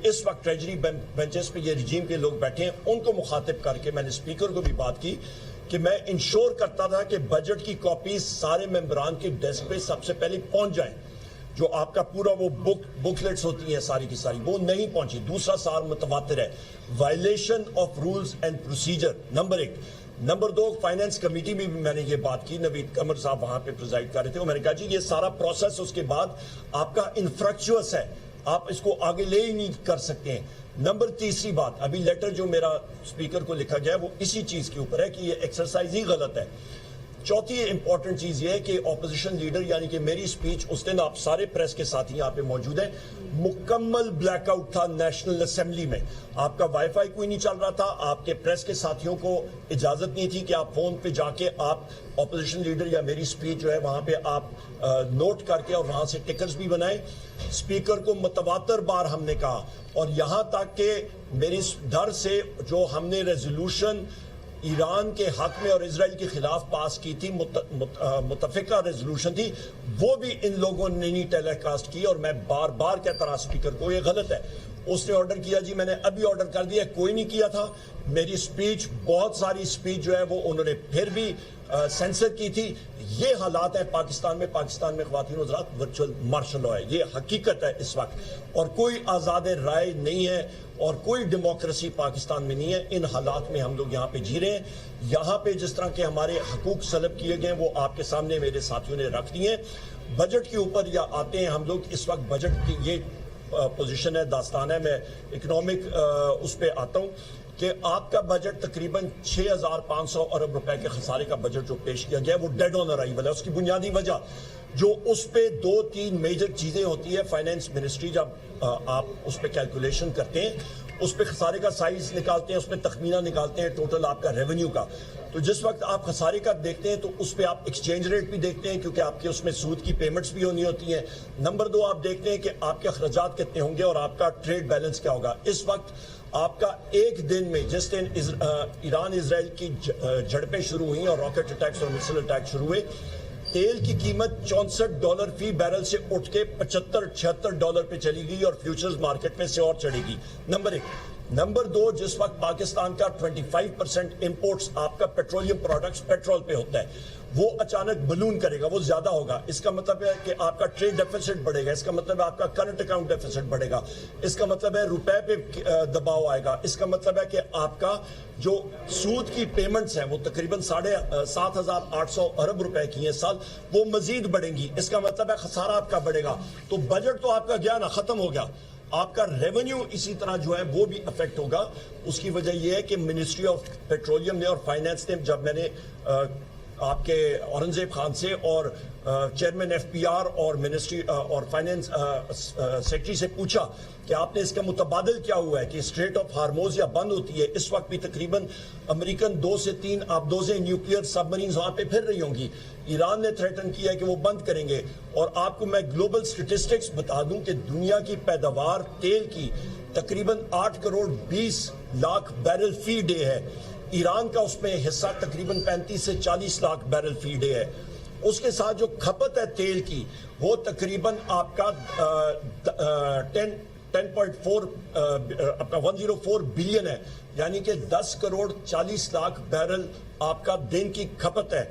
इस वक्त treasury benches पे ये रिजीम के लोग बैठे हैं, उनको मुखातिब करके मैंने स्पीकर को भी बात की कि मैं इंश्योर करता था कि बजट की कॉपीज सारे मेंबरान के डेस्क पे सबसे पहले पहुंच जाएं। जो आपका पूरा वो बुकलेट्स होती हैं सारी की सारी, वो नहीं पहुंची। दूसरा सार मुतवातिर है, violation of rules and procedure, number 1। Number 2, finance committee में भी मैंने ये बात की, नवीद कमर साहब वहां पे प्रिजाइड कर रहे थे, और मैंने कहा जी ये सारा प्रोसेस उसके बाद आपका इन्फ्रक्चुअस है, आप इसको आगे ले ही नहीं कर सकते हैं। नंबर 3 बात, अभी लेटर जो मेरा स्पीकर को लिखा गया है वो इसी चीज के ऊपर है कि ये एक्सरसाइज ही गलत है। चौथी इंपॉर्टेंट चीज ये है कि ऑपोजिशन लीडर यानी कि मेरी स्पीच उस दिन, आप सारे प्रेस के साथी यहाँ पे मौजूद हैं, मुकम्मल ब्लैकआउट था नेशनल असेंबली में। आपका वाईफाई कोई नहीं चल रहा था, आपके प्रेस के साथियों को इजाजत नहीं थी कि आप फोन पे जाके आप ऑपोजिशन लीडर या मेरी स्पीच जो है वहां पे आप नोट करके और वहां से टिकर्स भी बनाए। स्पीकर को मुतवातर बार हमने कहा, और यहां तक कि मेरी डर से जो हमने रेजोल्यूशन ईरान के हक में और इजराइल के खिलाफ पास की थी, मुतफिका रेजोल्यूशन थी, वो भी इन लोगों ने नहीं टेलीकास्ट की। और मैं बार बार कहता रहा स्पीकर को ये गलत है। उसने ऑर्डर किया जी, मैंने अभी ऑर्डर कर दिया, कोई नहीं किया था। मेरी स्पीच, बहुत सारी स्पीच जो है वो उन्होंने फिर भी सेंसर की थी। ये हालात है पाकिस्तान में ख्वातीन हज़रात, वर्चुअल मार्शल लॉ है, ये हकीकत है इस वक्त, और कोई आज़ाद राय नहीं है और कोई डेमोक्रेसी पाकिस्तान में नहीं है। इन हालात में हम लोग यहाँ पे जी रहे हैं। यहाँ पे जिस तरह के हमारे हकूक सलब किए गए वो आपके सामने मेरे साथियों ने रख दिए। बजट के ऊपर या आते हैं हम लोग, इस वक्त बजट की ये पोजीशन है, दास्तान है। मैं इकोनॉमिक उस पर आता हूँ कि आपका बजट तकरीबन 6,500 अरब रुपए के खसारे का बजट जो पेश किया गया है वो डेड ऑन अराइवल है। उसकी बुनियादी वजह जो उस पे 2-3 मेजर चीजें होती है। फाइनेंस मिनिस्ट्री जब आप उस पे कैलकुलेशन करते हैं, उस पे खसारे का साइज निकालते हैं, उस पे तखमीना निकालते हैं टोटल आपका रेवेन्यू का। तो जिस वक्त आप खसारे का देखते हैं तो उस पे आप एक्सचेंज रेट भी देखते हैं, क्योंकि आपके उसमें सूद की पेमेंट्स भी होनी होती हैं। नंबर 2, आप देखते हैं कि आपके अखराजात कितने होंगे और आपका ट्रेड बैलेंस क्या होगा। इस वक्त आपका एक दिन में, जिस दिन ईरान इजराइल की झड़पें शुरू हुई और रॉकेट अटैक्स और मिसाइल अटैक शुरू हुए, तेल की कीमत $64 फी बैरल से उठ के $75-76 पे चली गई और फ्यूचर्स मार्केट में से और चढ़ेगी। नंबर 1। नंबर 2, जिस वक्त पाकिस्तान का 25% इंपोर्ट्स आपका पेट्रोलियम प्रोडक्ट्स पेट्रोल पे होता है, वो अचानक बलून करेगा, वो ज्यादा होगा। इसका मतलब है कि आपका ट्रेड डेफिसिट बढ़ेगा, इसका मतलब है आपका करंट अकाउंट डेफिसिट बढ़ेगा, इसका मतलब है रुपए पे दबाव आएगा, इसका मतलब है कि आपका जो सूद की पेमेंट्स हैं वो तकरीबन 7,800 अरब रुपए की है साल, वो मजीद बढ़ेंगी। इसका मतलब है खसारा आपका बढ़ेगा। तो बजट तो आपका गया ना, खत्म हो गया। आपका रेवेन्यू इसी तरह जो है वो भी अफेक्ट होगा। उसकी वजह यह है कि मिनिस्ट्री ऑफ पेट्रोलियम ने और फाइनेंस ने, जब मैंने आपके औरंगजेब खान से और चेयरमैन एफपीआर और मिनिस्ट्री और फाइनेंस सेक्रेटरी से पूछा कि आपने इसका मुतबादिल क्या हुआ है कि स्ट्रेट ऑफ हार्मोज या बंद होती है, इस वक्त भी तकरीबन अमेरिकन 2 से 3 आबदोज़े न्यूक्लियर सबमरीन वहां पे फिर रही होंगी। ईरान ने थ्रेटन किया है कि वो बंद करेंगे। और आपको मैं ग्लोबल स्टेटिस्टिक्स बता दूं कि दुनिया की पैदावार तेल की तकरीबन 8 करोड़ 20 लाख बैरल फी डे है। ईरान का उसमें हिस्सा तकरीबन 35 से 40 लाख बैरल फी डे है। उसके साथ जो खपत है तेल की वो तकरीबन आपका 104 बिलियन है, यानी कि 10 करोड़ 40 लाख बैरल आपका दिन की खपत है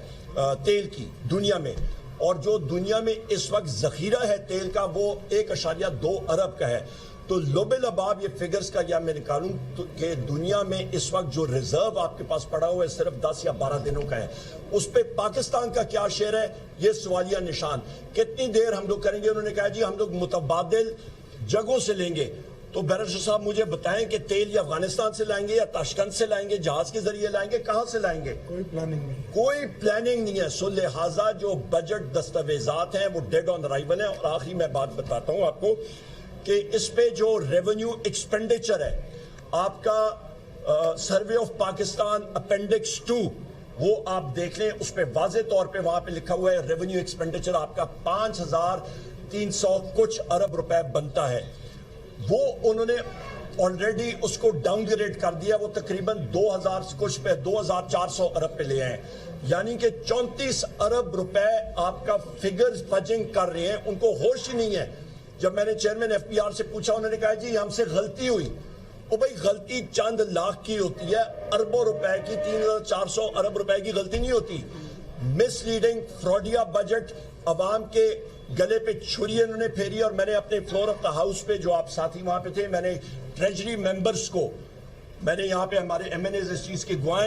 तेल की दुनिया में। और जो दुनिया में इस वक्त जखीरा है तेल का वो 1.2 अरब का है। तो लोबेल अबाब ये फिगर्स का या मैं निकालूं तो कि दुनिया में इस वक्त जो रिजर्व आपके पास पड़ा हुआ है सिर्फ 10 या 12 दिनों का है। उस पे पाकिस्तान का क्या शेयर है, ये सवालिया निशान। कितनी देर हम लोग करेंगे? उन्होंने कहा जी हम लोग मुतबादिल जगहों से लेंगे। तो बैरिस्टर साहब मुझे बताएं कि तेल या अफगानिस्तान से लाएंगे या ताशकंद से लाएंगे, जहाज के जरिए लाएंगे, कहां से लाएंगे? कोई प्लानिंग नहीं, कोई प्लानिंग नहीं है। सो लिहाजा जो बजट दस्तावेजात हैं वो डेड ऑन अराइवल है। और आखिरी मैं बात बताता हूं आपको कि इस पे जो रेवेन्यू एक्सपेंडिचर है आपका सर्वे ऑफ पाकिस्तान अपेंडिक्स 2 वो आप देख लें, उस पे वाजे तौर पे वहां पे लिखा हुआ है रेवेन्यू एक्सपेंडिचर आपका 5,300 कुछ अरब रुपए बनता है। वो उन्होंने ऑलरेडी उसको डाउनग्रेड कर दिया, वो तकरीबन 2,000 कुछ पे 2,400 अरब पे ले आए, यानी कि 34 अरब रुपए आपका फिगर्स फजिंग कर रहे हैं। उनको होश ही नहीं है जब मैंने चेयरमैन एफपीआर से पूछा, उन्होंने कहा जी हमसे गलती हुई। ओ भाई, गलती चंद लाख की होती है, अरबों रुपए की, 3,400 अरब रुपए की गलती नहीं होती। मिसलीडिंग फ्रॉडिया बजट, अवाम के गले पे छुरी उन्होंने फेरी। और मैंने अपने फ्लोर ऑफ द हाउस पे, जो आप साथी वहां पे थे, मैंने ट्रेजरी मेंबर्स को, मैंने यहाँ पे हमारे एमएनए इस चीज के गवाह,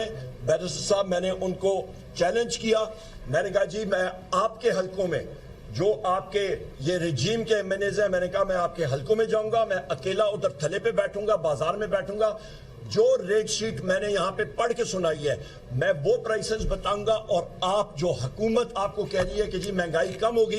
बैरिस्टर साहब, मैंने उनको चैलेंज किया। मैंने कहा जी मैं आपके हलकों में, जो आपके ये रिजीम के एमएनएज हैं, मैंने कहा मैं आपके हलकों में जाऊंगा, मैं अकेला उधर थले पे बैठूंगा, बाजार में बैठूंगा, जो रेट शीट मैंने यहाँ पे पढ़ के सुनाई है मैं वो प्राइसेस बताऊंगा। और आप जो हुकूमत आपको कह रही है कि जी महंगाई कम होगी,